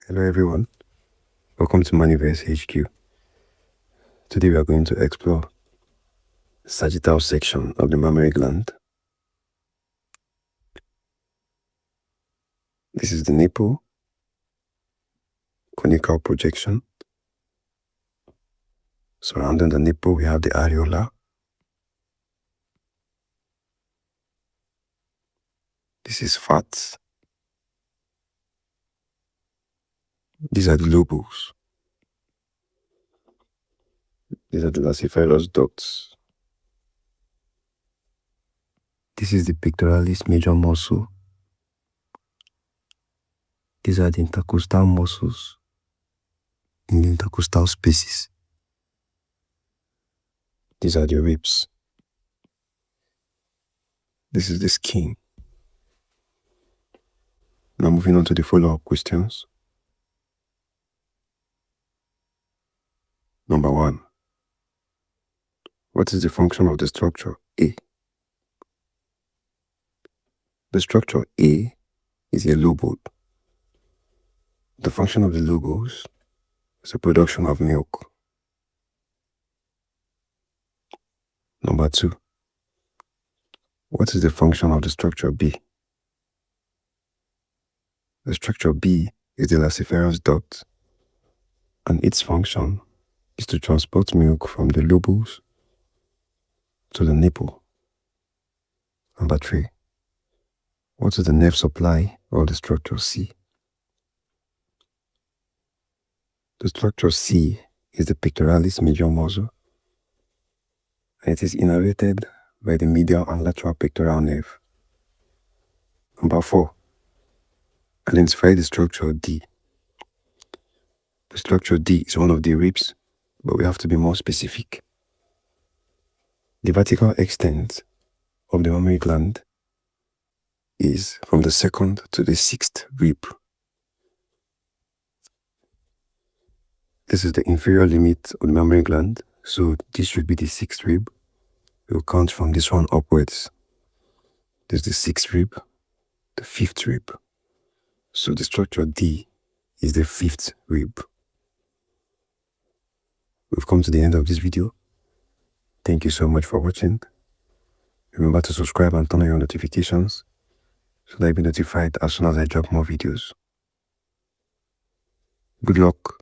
Hello everyone, welcome to MBBS HQ. Today we are going to explore the sagittal section of the mammary gland. This is the nipple, conical projection. Surrounding the nipple we have the areola. This is fat. These are the lobules. These are the Lactiferous ducts. This is the Pectoralis major muscle. These are the intercostal muscles in the intercostal spaces. These are the ribs. This is the skin. Now moving on to the follow-up questions. Number 1. What is the function of the structure A? The structure A is a lobule. The function of the lobules is the production of milk. Number 2. What is the function of the structure B? The structure B is the Lactiferous duct, and its function is to transport milk from the lobules to the nipple. Number 3. What is the nerve supply of the structure C? The structure C is the Pectoralis major muscle, and it is innervated by the medial and lateral pectoral nerve. Number 4. Identify the structure D. The structure D is one of the ribs, but we have to be more specific. The vertical extent of the mammary gland is from the 2nd to the 6th rib. This is the inferior limit of the mammary gland, so this should be the 6th rib. We'll count from this one upwards. This is the 6th rib, the 5th rib. So the structure D is the 5th rib. We've come to the end of this video. Thank you so much for watching. Remember to subscribe and turn on your notifications so that you'll be notified as soon as I drop more videos. Good luck.